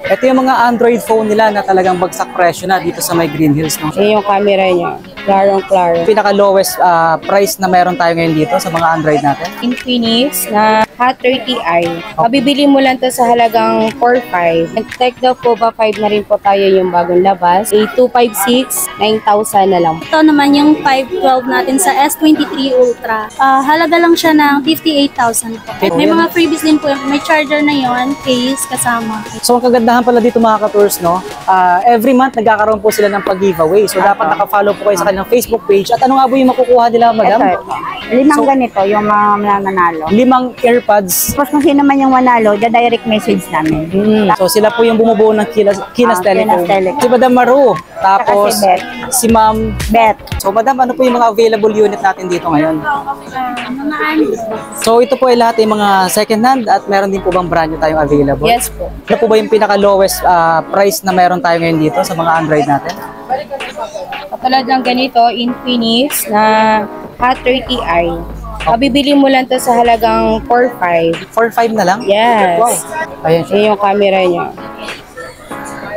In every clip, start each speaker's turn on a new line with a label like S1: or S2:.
S1: Ito yung mga Android phone nila na talagang bagsak presyo na dito sa may Green Hills. No?
S2: Yan yung camera niya. Klarong-klaro.
S1: Pinaka lowest price na meron tayo ngayon dito sa mga Android natin.
S2: Infinix na Hot 30i. Mabibili mo lang to sa halagang 4,500. And Tecno Pova 5 na rin po tayo yung bagong labas. A256, 9,000 na lang.
S3: Ito naman yung 512 natin sa S23 Ultra. Halaga lang siya ng 58,000 po. May mga freebies din po. May charger na yon, case kasama.
S1: So ang kagandahan pala dito mga ka-tours, no? Every month nagkakaroon po sila ng pag-giveaway. So dapat naka-follow po kayo sa kanilang Facebook page. At ano nga po yung makukuha nila, madam?
S4: Ito. 5 ganito yung mga mananalo.
S1: 5 earpads.
S4: Tapos kung sino man yung manalo, direct message namin.
S1: So sila po yung bumubuo ng Kinas Telecom. Si Madam Maru. Tapos si Ma'am
S4: Bet.
S1: So madam, ano po yung mga available unit natin dito ngayon?
S3: Mga Android.
S1: So ito po ay lahat yung mga second hand at meron din po bang brand new tayong available?
S2: Yes po.
S1: Ano po ba yung pinaka lowest price na meron tayo ngayon dito sa mga Android natin?
S2: Katulad ng ganito, Infinix na Hot 30i. Mabibili mo lang to sa halagang 4,500.
S1: 4.5 na lang?
S2: Yes.
S1: Wow. Ayan siya.
S2: Yan yung camera niya.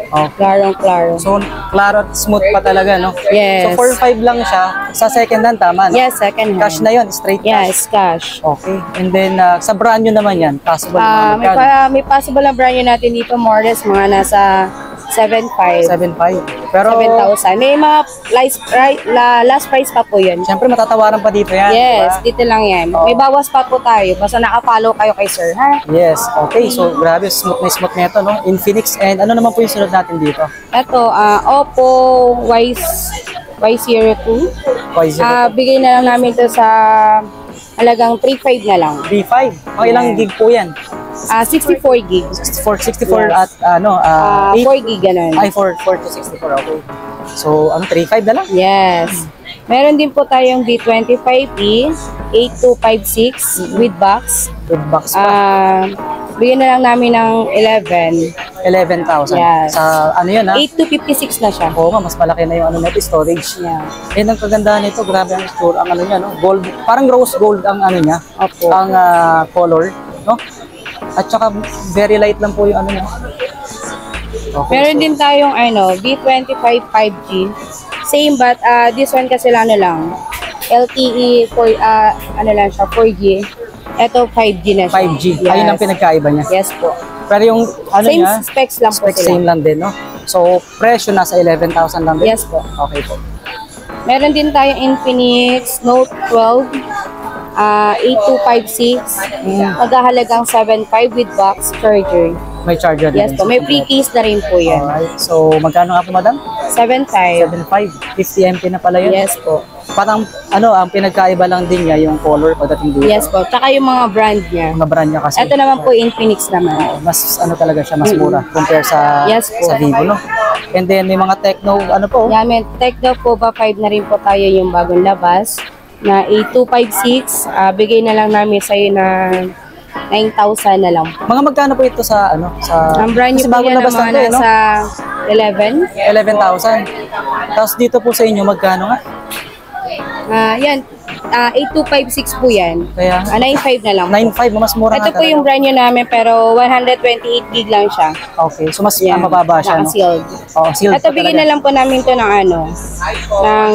S1: Oh.
S2: Klarong-klaro.
S1: So, klaro at smooth pa talaga, no?
S2: Yes.
S1: So, 4.5 lang siya. Sa second hand, tama, no?
S2: Yes, second hand.
S1: Cash na yun, straight cash.
S2: Yes, cash.
S1: Okay. And then, sa brand new naman yan, possible na
S2: May possible na brand new natin dito, more or less, mga nasa 7,500.
S1: 7.5. Pero,
S2: 7,000. May mga last price pa po yun.
S1: syempre, matatawaran pa dito yan.
S2: Yes,
S1: diba?
S2: dito lang yan.
S1: Oo.
S2: May bawas pa po tayo. Basta naka-follow kayo kay sir, ha?
S1: Yes. Okay. So, grabe, smooth na ito, no? Infinix. And ano naman po yung sunod natin dito?
S2: Ito, Oppo Y02. Bigay na lang namin to sa halagang 3,500 na lang.
S1: 3.5. Mga ilang gig po yan?
S2: 64 gig.
S1: 64
S2: Yes.
S1: at 8?
S2: 4 gig, ganun.
S1: Ay, 4 to 64. Okay. So, 3.5 na lang?
S2: Yes. Meron din po tayong B25e 8256 with box.
S1: With box pa.
S2: Bigyan na lang namin ng
S1: 11,000.
S2: Yes.
S1: Sa ano yun, ha?
S2: 8256 na siya.
S1: Oo nga, mas malaki na yung ano nito, storage.
S2: Yeah.
S1: And ang kagandahan nito, grabe ang store, ang ano niya, no? Gold, parang rose gold ang ano niya.
S2: Opo.
S1: Ang color, no? At saka very light lang po yung ano niya. Okay,
S2: Meron din tayong B25 5G. Same but this one kasi lang LTE for lang siya 4G. Ito 5G na siya.
S1: 5G.
S2: Yes.
S1: Ayun ang pinagkaiba niya.
S2: Yes po.
S1: Pero yung ano
S2: Same
S1: niya,
S2: specs lang po sila.
S1: same lang din, no? So, presyo nasa 11,000 lang din.
S2: Yes po.
S1: Okay po.
S2: Meron din tayong Infinix Note 12 8256. Maghahalagang 7,500 with box charger.
S1: May charger
S2: Yes
S1: din.
S2: po. May free case na rin po yan.
S1: Alright. So, magkano nga po, madam?
S2: 7,500.
S1: 7.5. 50 MP na pala yun.
S2: Yes po.
S1: Parang, ang pinagkaiba lang din niya, yung color pagdating dito.
S2: Yes po. Tsaka yung mga brand niya.
S1: Mga brand niya kasi.
S2: Ito naman po Infinix naman.
S1: Mas talaga siya, mas mura compare sa
S2: Yes po.
S1: sa Vivo, no? And then may mga Tecno,
S2: Yamin, Tecno Pova 5 na rin po tayo yung bagong labas na A256. Bigay na lang namin sa'yo na 9,000 na lang.
S1: Mga magkano po ito sa
S2: Ang brand new
S1: kasi
S2: po
S1: bagong
S2: yan
S1: labas lang
S2: naman
S1: to, no?
S2: nasa 11.
S1: 11,000. Tapos dito po sa inyo magkano nga?
S2: Yan, 8256 po yan.
S1: Kaya
S2: 9,500 na lang.
S1: 9.5, mas mura
S2: Ito
S1: nga
S2: po
S1: talaga.
S2: yung brand new namin pero 128 gig lang siya.
S1: Okay, so mas
S2: Yan,
S1: mababa siya, no?
S2: naka-sealed.
S1: Oo, sealed
S2: Ito
S1: pa
S2: bigyan
S1: talaga.
S2: na lang po namin to ng ng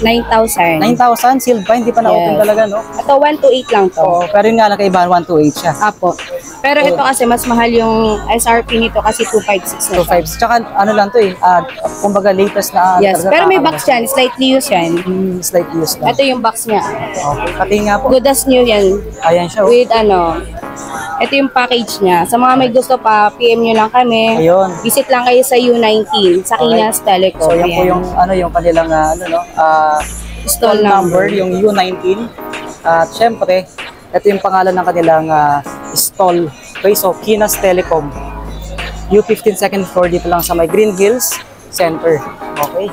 S2: 9,000.
S1: 9,000, sealed pa, hindi pa na-open
S2: Yes.
S1: talaga, no?
S2: Ito 128 lang to.
S1: Oo, pero yun nga lang kaibahan, 128 siya.
S2: Apo. Pero ito kasi mas mahal yung SRP nito kasi 256 na siya.
S1: 2.5. Tsaka ano lang to kumbaga latest na.
S2: Yes,
S1: talaga,
S2: pero may
S1: kakabas.
S2: box yan, slightly used yan.
S1: Slight use lang.
S2: Ito yung box niya.
S1: Okay, pati nga po.
S2: Good as new yan.
S1: Ayan siya.
S2: With ito yung package niya. Sa mga may gusto pa, PM nyo lang kami.
S1: Ayun.
S2: Visit lang kayo sa U19, sa Kinas Telecom.
S1: So yan po yung yung kanilang stall number, yung U19. At syempre, ito yung pangalan ng kanilang stall. Okay, so Kinas Telecom. U15 second floor dito lang sa may Green Hills Center. Okay.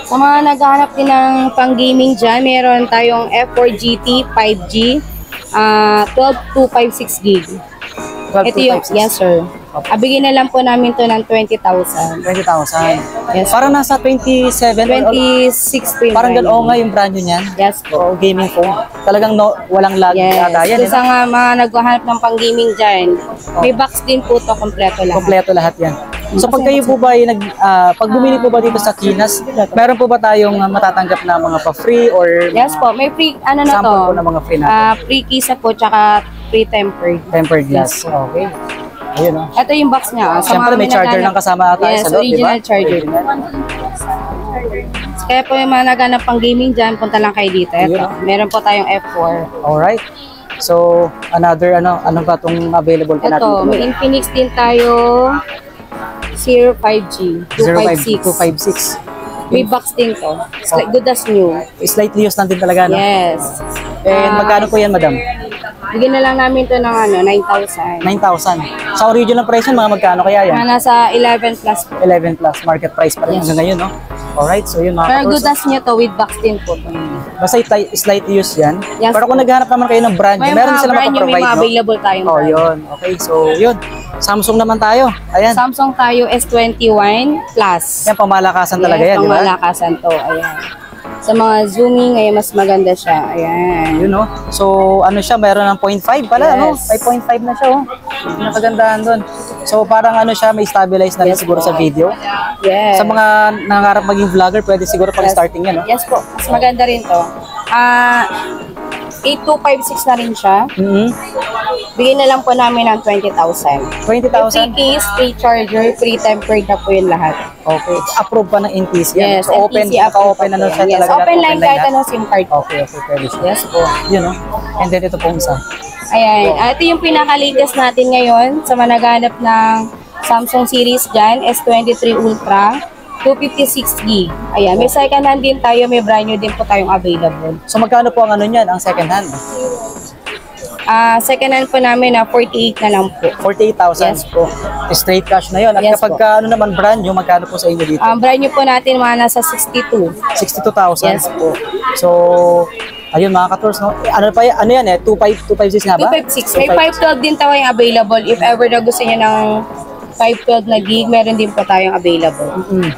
S2: Sa mga naghahanap din ng pang-gaming dyan, meron tayong F4 GT 5G, 12256 gig. Ito yung,
S1: 12,256.
S2: yes sir. Bigyan na lang po namin to ng 20,000.
S1: 20,000.
S2: Yes.
S1: Parang nasa 27 or
S2: 26 po yung
S1: parang
S2: brand
S1: ganoon
S2: new.
S1: nga yung brand nyo niyan.
S2: Yes po.
S1: O gaming phone. Talagang walang lag
S2: Yes.
S1: yata yan.
S2: Kung sa nga mga naghahanap ng pang-gaming dyan, may box din po to, kompleto lahat.
S1: Kompleto lahat yan. So pag kayo po ba ay pag bumili po ba dito sa Kinas, meron po ba tayong matatanggap na mga pa-free or
S2: Yes po, may free, ano na
S1: sample
S2: to?
S1: po ng mga free natin?
S2: Free kisa po, tsaka free tempered.
S1: Tempered glass. Okay. Ayun o.
S2: Ito yung box niya. Sa
S1: Siyempre
S2: mga
S1: may charger
S2: naghahanap-
S1: ng kasama tayo
S2: Yes,
S1: sa loob, di ba?
S2: original charger. Kaya po yung mga naghanap pang gaming dyan, punta lang kayo dito. Ito,
S1: Yun,
S2: meron po tayong F4.
S1: Alright. So, another anong ba itong available po natin?
S2: Ito, may Infinix din tayo. 05G, 256.
S1: 256.
S2: May box din to. It's like good as new.
S1: Slightly used lang din talaga, no?
S2: Yes.
S1: And magkano po yan, madam?
S2: Bigyan na lang namin to ng 9,000.
S1: 9,000. Sa original price yan, mga magkano kaya yan?
S2: Mga nasa 11 plus po.
S1: 11 plus market price pa rin
S2: Yes.
S1: hanggang ngayon, no? Alright, so yun mga
S2: Pero good
S1: kapros.
S2: as nyo to with box din po.
S1: Basta slightly used yan.
S2: Yes,
S1: Pero kung naghahanap naman kayo ng brand,
S2: May
S1: meron
S2: mga
S1: sila
S2: brand new, may
S1: makaprovide,
S2: mga
S1: no?
S2: available tayong
S1: Oh,
S2: brand.
S1: yun. Okay, so yun. Samsung naman tayo. Ayan.
S2: Samsung tayo S21 Plus.
S1: Yan, pamalakasan talaga yan, di ba?
S2: Pamalakasan to. Ayan. Sa mga zooming, ay mas maganda siya. Ayan.
S1: Yun, no? So, ano siya, meron ng 0.5 pala, no?
S2: Yes.
S1: 5.5 na siya, oh. Yung nakagandahan doon. So, parang ano siya, may stabilize na rin
S2: Yes,
S1: siguro
S2: po.
S1: sa video.
S2: Yes.
S1: Sa mga nangarap maging vlogger, pwede siguro pag starting yan, no?
S2: Yes po. Mas maganda rin to. 8256 na rin siya. Bigyan na lang po namin ng 20,000.
S1: 20,000?
S2: Free case, free charger, free tempered na po yung lahat.
S1: Okay. Approve pa ng NTC yan.
S2: Yes,
S1: So, open,
S2: NTC approved
S1: open
S2: po
S1: ano
S2: yan.
S1: siya
S2: Yes,
S1: talaga.
S2: open line kahit
S1: lahat.
S2: ano SIM card.
S1: Okay, okay, pwede siya.
S2: Yes po.
S1: Yun, no? And then ito pong isa.
S2: Ayan. Ito yung pinaka-latest natin ngayon sa mga naghanap ng Samsung series dyan, S23 Ultra, 256GB. Ayan. May second hand din tayo, may brand new din po tayong available.
S1: So, magkano po ang ano niyan, ang second hand?
S2: Second hand po namin na 48 na lang po.
S1: 48,000.
S2: Yes po.
S1: Straight cash na yun. At
S2: Yes
S1: kapag
S2: po.
S1: ano naman brand new, magkano po sa inyo dito?
S2: Brand new po natin mga nasa 62.
S1: 62,000.
S2: Yes po.
S1: So, ayun mga ka-tours, no? Ano pa yan? Ano yan eh? 256 nga ba?
S2: 256. May 512 din tayo yung available. If ever na gusto niyo ng 512 na gig, meron din po tayong available.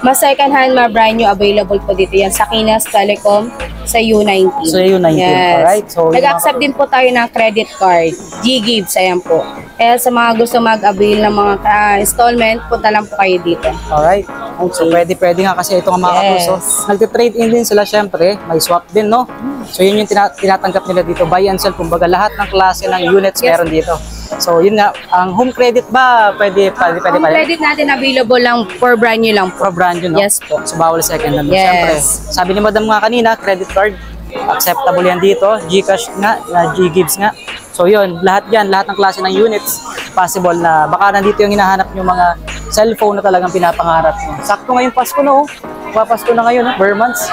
S2: Mas second hand, mga brand new available po dito yan sa Kinas Telecom sa U19.
S1: So, U19. Alright. So, yung
S2: Nag-accept din po tayo ng credit card. G-Gives, ayan po. Kaya sa mga gusto mag-avail ng mga installment, punta lang po kayo dito.
S1: Alright. So, pwede nga kasi ito nga mga
S2: Yes.
S1: ka-tours. So, nagtitrade in din sila syempre. May swap din, no? So, yun yung tinatanggap nila dito. Buy and sell. Kumbaga, lahat ng klase ng units
S2: Yes.
S1: meron dito. So, yun nga. Ang home credit ba, pwede pa
S2: Ang credit natin available lang for brand new lang po.
S1: pro brand yun, no?
S2: Yes po.
S1: So, bawal second hand.
S2: Yes.
S1: Siyempre, sabi ni Madam nga kanina, credit card, acceptable yan dito. Gcash nga, G-Gives nga. So, yun, lahat ng klase ng units, possible na baka nandito yung hinahanap nyo mga cellphone na talagang pinapangarap nyo. Sakto ngayong Pasko, no? Papasko na ngayon, no? Bare months.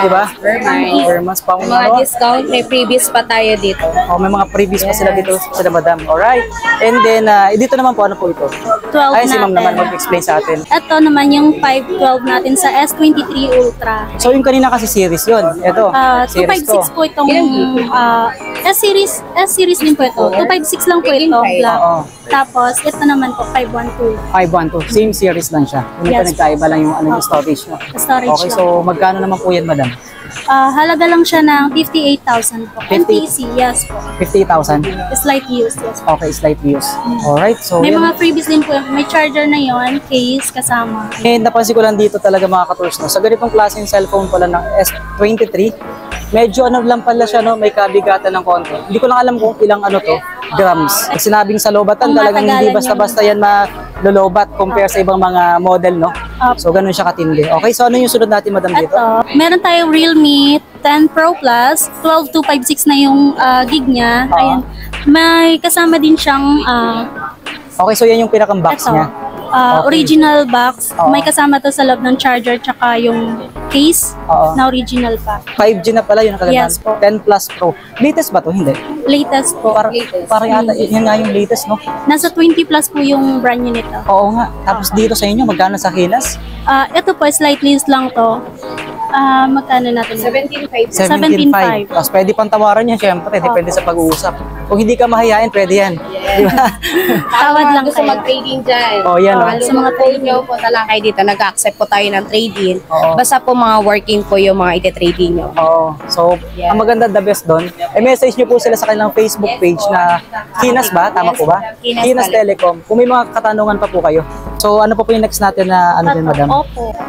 S1: Diba?
S2: Bare months.
S1: Bare months pa.
S2: May mga discount, may freebies pa tayo dito.
S1: Oh, may mga previous pa sila dito sa Madam. Alright. And then, dito naman po, ano po ito?
S3: 12
S1: Ay, si Ma'am
S3: natin.
S1: naman mag-explain sa atin.
S3: Ito naman yung 512 natin sa S23 Ultra.
S1: So, yung kanina kasi series yun. Ito, series to.
S3: 256 po itong S-series din po ito. 256 lang po ito, black.
S1: Oo.
S3: Tapos, ito naman po, 512.
S1: 512. Same series lang siya. Yung
S3: Yes.
S1: nagkaiba lang yung, yung storage mo.
S3: Storage
S1: Okay,
S3: lang.
S1: so magkano naman po yan, madam?
S3: Halaga lang siya ng 58,000 po.
S1: 50?
S3: NTC, yes po.
S1: 50,000?
S3: Slight use, yes po.
S1: Okay, slight views. Alright, so
S3: May
S1: yun.
S3: mga freebies din po. May charger na yon, case kasama.
S1: And napansin ko lang dito talaga mga ka-tours, no? Sa ganitong klase yung cellphone pala ng S23, medyo ano lang pala siya, no? May kabigatan ng konti. Hindi ko lang alam kung ilang ano to, grams. Pag sinabing sa lobatan,
S3: Kung
S1: talagang hindi
S3: matagalan
S1: basta-basta yan malolobat compare sa ibang mga model, no? So ganun siya katindi. Okay, so ano yung sunod natin, madam, dito?
S3: Ito, meron tayong Realme 10 Pro Plus, 12256 na yung gig niya. Ayan. May kasama din siyang
S1: Okay, so yan yung pinakang box
S3: ito,
S1: niya. Okay.
S3: original box.
S1: Oo.
S3: May kasama to sa loob ng charger tsaka yung case
S1: Oo.
S3: na original pa.
S1: 5G na pala yun ang kagandahan.
S3: Yes po.
S1: 10 Plus Pro. Latest ba to? Hindi.
S3: Latest po.
S1: Parang yata, yun nga yung latest, no?
S3: Nasa 20 plus po yung brand new nito.
S1: Oo nga. Tapos dito sa inyo, magkano sa Kinas?
S3: Ito po, slightly used lang to. Magkano natin?
S2: 17.5.
S1: 17.5. Tapos pwede pang tawaran yan, syempre. Depende sa pag-uusap. Kung hindi ka mahihain, pwede yan. Di ba?
S3: Tawad lang
S2: gusto
S3: kayo.
S2: mag-trading dyan.
S1: Oh, yan, oh.
S2: Sa mga trade nyo, punta lang kayo dito. Nag-accept po tayo ng trade-in.
S1: Oo.
S2: Basta po mga working po yung mga ite-trading nyo.
S1: Oo. So,
S2: Yeah.
S1: ang maganda, the best doon, message nyo po sila sa kanilang Facebook page na Kinas ba? Tama po ba?
S2: Kinas
S1: Telecom. Kung may mga katanungan pa po kayo. So, ano po yung next natin na ano din, madam?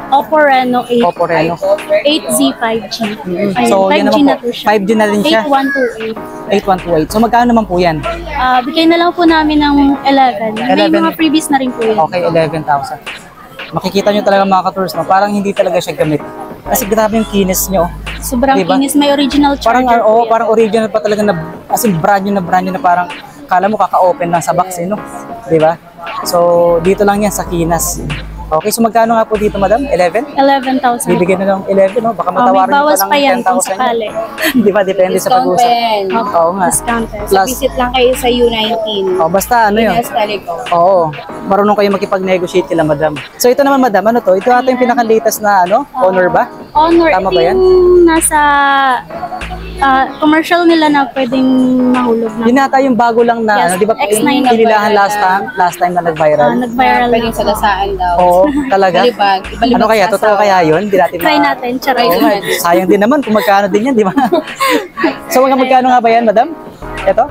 S3: Oppo Reno 8.
S1: Oppo Reno.
S3: 8Z 5G. Ayun,
S1: So, yan
S3: 5G
S1: naman
S3: na
S1: po.
S3: po siya.
S1: 5G na rin siya.
S3: 8128.
S1: 8128. So, magkano naman po yan?
S3: Bigay na lang po namin ng 11. May
S1: 11.
S3: mga freebies na rin po yun.
S1: Okay, 11,000. Makikita nyo talaga mga ka-tours, no? Parang hindi talaga siya gamit. Kasi grabe yung kinis nyo.
S3: Sobrang
S1: Diba?
S3: kinis. May original
S1: Parang,
S3: charger po yan.
S1: parang original pa talaga na, as in brand new na parang, kala mo kaka-open lang sa box, no? Di ba? So, dito lang yan sa Kinas. Okay, so magkano nga po dito, madam? 11?
S3: 11,000.
S1: Bibigyan na ng 11, no? Baka
S3: May
S1: matawarin nyo
S3: bawas
S1: pa
S3: pa yan
S1: lang
S3: kung
S1: 10,000.
S3: sakali.
S1: Di ba? Depende sa
S2: Discount
S1: pag-usap.
S2: pa yan.
S1: Oo nga.
S3: Discounted.
S2: So,
S1: Plus-
S2: visit lang kayo sa U19.
S1: Oh, basta ano yun?
S2: Kinas Telecom.
S1: Oo. Marunong kayo makipag-negotiate kila madam. So ito naman madam, ano to? Ito ata yung pinaka-latest na ano? Honor ba?
S3: Honor.
S1: Tama
S3: Ito
S1: ba yan?
S3: yung nasa commercial nila na pwedeng mahulog na.
S1: Yun ata yung bago lang na,
S3: Yes,
S1: ano, di ba?
S3: X9
S1: Yung
S3: na
S1: pinilahan
S2: viral.
S1: last time na nag-viral.
S3: Nag-viral
S2: Pwedeng
S3: na.
S2: sagasaan daw.
S1: Oo, talaga.
S2: Balibag. Ibalibag
S1: Ano kaya?
S2: sa
S1: Totoo
S2: asawa.
S1: kaya yun? Hindi natin
S3: Try natin. Charay.
S1: Oo nga, sayang din naman kung magkano din yan, di ba? So magkano nga ba yan, madam? Ito?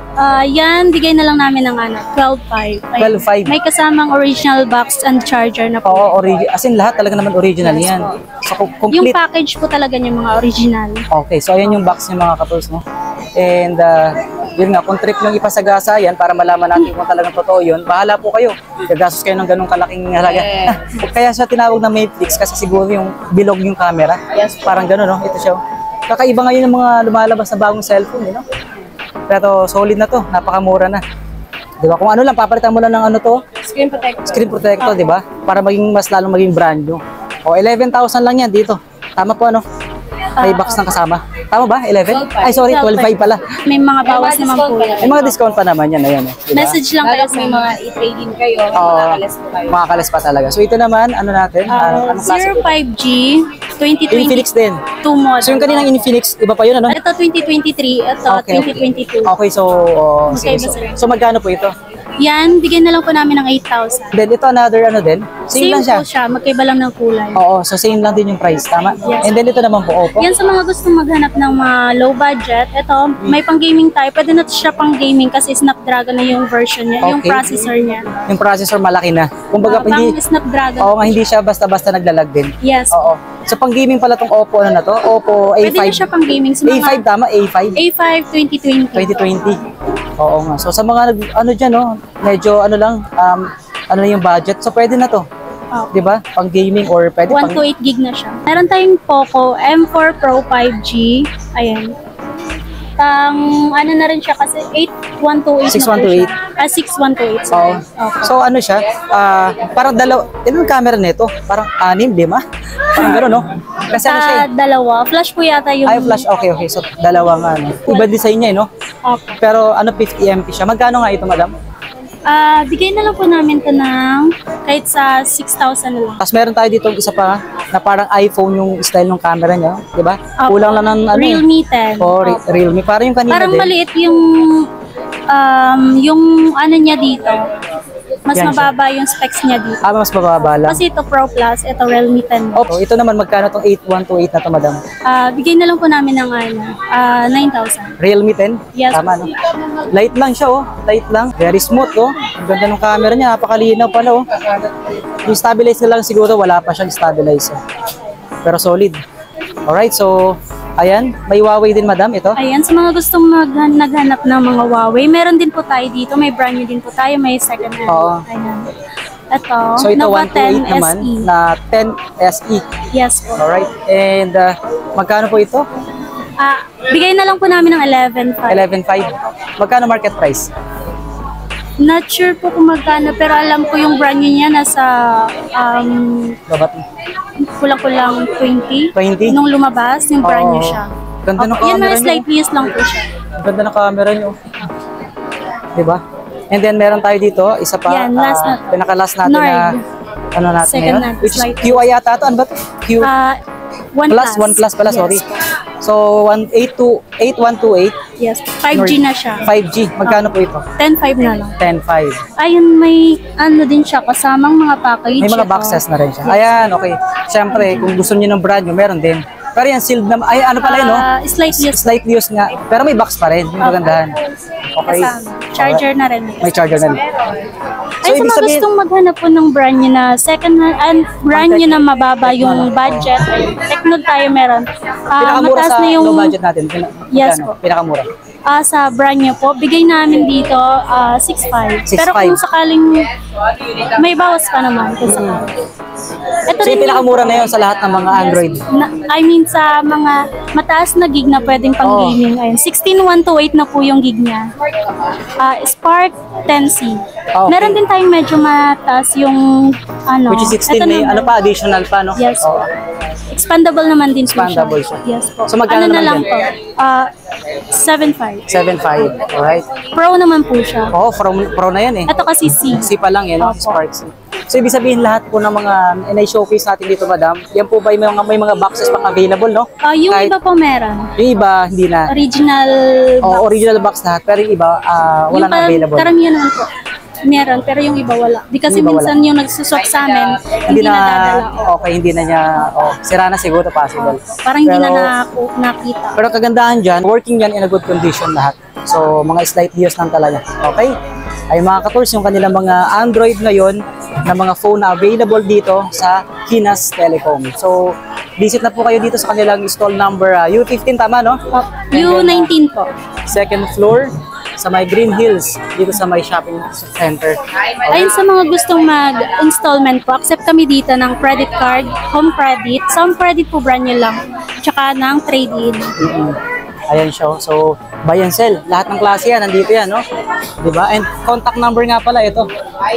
S3: Yan, bigay na lang namin ng 12,500. Ayun.
S1: 12,500.
S3: May kasamang original box and charger na po.
S1: Oo, as in lahat talaga naman original yan. So
S3: Yung
S1: complete.
S3: package po talaga niya mga original.
S1: Okay, so ayan yung box ng mga kapos, no? And yun nga, kung trip yung ipasagasa yan para malaman natin kung talagang totoo yun, bahala po kayo. Gagastos kayo ng ganung kalaking halaga. Kaya siya tinawag na Matrix kasi siguro yung bilog yung camera.
S2: Yes.
S1: Parang gano'n, no? Ito siya. Kakaiba ngayon ng mga lumalabas na bagong cellphone, no? Pero solid na to, napakamura na. Di ba? Kung ano lang, papalitan mo lang ng ano to,
S2: Screen protector.
S1: screen protector, di ba? Para mas lalong maging brand new. O, 11,000 lang yan dito. Tama po, ano? May box ng kasama. Tama ba? 11? Ay, sorry, 12,500 pala.
S3: May mga bawas
S2: May mga
S3: naman po
S2: discount
S3: yan.
S1: May mga discount pa naman yan, ayan. Diba?
S3: Message lang
S2: Lalo
S3: kayo
S2: kung
S3: sa
S2: may mga i-trading kayo,
S1: Oo.
S2: makakalas po kayo.
S1: Makakalas pa talaga. So ito naman, ano natin? Anong klase po?
S3: 05G
S1: Infinix
S3: 2022
S1: din.
S3: model.
S1: So yung kaninang Infinix, iba pa yun, ano?
S3: Ito 2023, ito
S1: Okay.
S3: 2022.
S1: Okay, so, sige.
S3: Magkaiba
S1: So magkano po ito?
S3: Yan, bigyan na lang po namin ng 8,000.
S1: Then ito another ano din? Same lang siya.
S3: po siya, magkaiba lang ng kulay.
S1: Oo, so same lang din yung price, tama?
S3: Yes.
S1: And then ito naman po, Oppo.
S3: Yan sa mga gustong maghanap ng mga low budget, ito, may pang gaming tayo. Pwede na siya pang gaming kasi Snapdragon na yung version niya, yung
S1: Okay.
S3: processor niya.
S1: Yung processor malaki na. Kumbaga,
S3: Pang
S1: hindi,
S3: Snapdragon.
S1: oo nga, hindi siya basta-basta naglalag din.
S3: Yes.
S1: Oo. So pang gaming pala tong Oppo ano na to? Oppo A5.
S3: Pwede na siya pang gaming sa mga
S1: A5 tama? A5?
S3: A5 2020.
S1: 2020. Oo nga. So sa mga ano diyan no, medyo ano lang ano na yung budget. So pwede na to.
S3: Oh.
S1: 'Di ba? Pang gaming or pwede
S3: 1
S1: pang
S3: to 8 gig na siya. Meron tayong Poco M4 Pro 5G. Ayan. Ano na rin siya kasi 8128
S1: 6128.
S3: 6128.
S1: Oo.
S3: Okay.
S1: So ano siya? Parang ilang camera nito? Parang 6, 5. Parang gano'n no? Kasi ano siya eh.
S3: Dalawa. Flash po yata yung...
S1: Ay, flash. Okay. So dalawa nga no. Iba design niya eh, no?
S3: Okay.
S1: Pero ano 50 MP siya. Magkano nga ito, madam?
S3: Bigay na lang po namin to ng kahit sa 6,000 na lang.
S1: Tapos meron tayo dito isa pa na parang iPhone yung style ng camera niya, 'di ba?
S3: Opo.
S1: Kulang lang ng ano.
S3: Realme 10.
S1: Oh,
S3: Opo.
S1: Realme. Parang yung kanina
S3: Parang
S1: din.
S3: maliit yung ano niya dito. Mas
S1: Yan siya.
S3: mababa yung specs niya dito.
S1: Mas mababa lang.
S3: Kasi ito Pro Plus, ito Realme 10.
S1: Oh, ito naman magkano tong 8128 na to, madam?
S3: Bigay na lang po namin ng 9,000.
S1: Realme 10?
S3: Yes.
S1: Tama, no? Light lang siya, oh. Light lang. Very smooth, oh. Ang ganda ng camera niya. Napakalinaw pala, oh. Yung stabilize na lang siguro, wala pa siyang stabilizer. Pero solid. Alright, so, ayan. May Huawei din, madam, ito.
S3: Ayan, sa mga gustong naghanap ng mga Huawei, meron din po tayo dito. May brand new din po tayo, may second hand.
S1: Oo.
S3: Ayan. Ito,
S1: So, ito
S3: Nova
S1: 128
S3: 10
S1: naman
S3: SE.
S1: na 10 SE.
S3: Yes po.
S1: Alright, and magkano po ito?
S3: Bigay na lang po namin ng 11,500.
S1: 11.5. Magkano market price?
S3: Not sure po kung magkano, pero alam ko yung brand new niya nasa
S1: Babat
S3: kulang-kulang 20.
S1: 20?
S3: Nung lumabas, yung brand new
S1: Oo.
S3: siya.
S1: Ganda ng
S3: Yan
S1: camera
S3: na
S1: niyo.
S3: slightly used lang po siya.
S1: Ang ganda ng camera niyo. Diba? And then meron tayo dito, isa pa,
S3: Yan, last na.
S1: pinaka-last natin
S3: Nord.
S1: na ano natin
S3: Second
S1: ngayon?
S3: natin,
S1: Which is
S3: slight.
S1: QI yata ito. Ano ba ito? Q
S3: One
S1: OnePlus pala,
S3: Yes.
S1: sorry. So 8128
S3: Yes, 5G na siya.
S1: 5G. Magkano po ito?
S3: 10.5 na lang.
S1: 10.5.
S3: Ayun, may ano din siya, kasamang mga package.
S1: May mga
S3: Ito.
S1: boxes na rin siya. Ayan, okay. Siyempre, kung gusto niyo ng brand new, meron din. Pero yan, sealed na, ay ano pala yun, no?
S3: Slightly
S1: Slight use nga. Pero may box pa rin, yung kagandahan. Okay.
S3: kasama. Charger na rin.
S1: May charger na rin.
S3: Ay, sa mga gustong maghanap po ng brand new na second hand, and brand new na mababa yung budget, Tecno tayo meron.
S1: Pinakamura
S3: Mataas
S1: sa
S3: na yung,
S1: low budget natin.
S3: Yes
S1: Magkano?
S3: po.
S1: Pinakamura.
S3: Sa brand new po, bigay namin dito 6.5. Pero
S1: 6.5.
S3: kung sakaling may bawas pa naman. Kung sakaling. Ito
S1: So yung pinakamura na yun sa lahat ng mga Android.
S3: I mean sa mga mataas na gig na pwedeng pang gaming. Ayun, 16,128 na po yung gig niya. Spark 10C.
S1: Okay.
S3: Meron din tayong medyo mataas yung ano.
S1: Which is 16
S3: ito
S1: may
S3: naman.
S1: ano pa, additional pa, no?
S3: Yes.
S1: Oo.
S3: Expandable naman din po
S1: Expandable
S3: siya.
S1: siya.
S3: Yes po.
S1: So, magkano
S3: ano na
S1: naman
S3: lang
S1: yan?
S3: po? 7.5.
S1: 7.5. Alright.
S3: Pro naman po siya.
S1: Oo, pro na yan eh.
S3: Ito kasi C.
S1: C pa lang yan, no?
S3: Opo.
S1: Spark C. So, ibig sabihin lahat po ng mga na-showcase natin dito, madam, yan po ba yung may mga boxes pang available, no?
S3: Yung
S1: Kahit-
S3: iba po meron.
S1: Yung iba, hindi na.
S3: Original box.
S1: Original box lahat, pero yung iba, wala
S3: Yung
S1: na available.
S3: karamihan naman po. Meron, pero yung iba wala. Di kasi
S1: Yung iba
S3: minsan yung nagsuswap sa amin,
S1: Hindi
S3: hindi
S1: na,
S3: nadadala.
S1: okay, hindi na niya, sira na siguro, possible.
S3: Parang hindi na
S1: Pero-
S3: nakita.
S1: Pero kagandahan dyan, working yan in a good condition lahat. So, mga slight use lang talaga. Okay? Ay mga ka-tours, yung kanilang mga Android ngayon na mga phone na available dito sa Kinas Telecom. So, visit na po kayo dito sa kanilang stall number U15, tama no?
S3: U19 po.
S1: Second floor sa may Green Hills, dito sa may shopping center.
S3: Ayun sa mga gustong mag-installment po, accept kami dito ng credit card, home credit, some credit po brand new lang, tsaka ng trade-in.
S1: Ayan siya. So, buy and sell. Lahat ng klase yan, nandito yan, no? Diba? And contact number nga pala ito.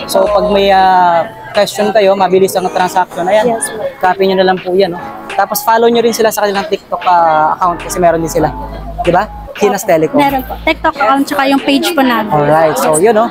S1: So, pag may question kayo, mabilis ang transaction. Ayan.
S3: Yes.
S1: Copy nyo na lang po yan, no? Tapos, follow nyo rin sila sa kanilang TikTok account kasi meron din sila. Diba? Kinas Telecom.
S3: Meron po. TikTok account, tsaka yung page po namin.
S1: Alright. So, yun, no?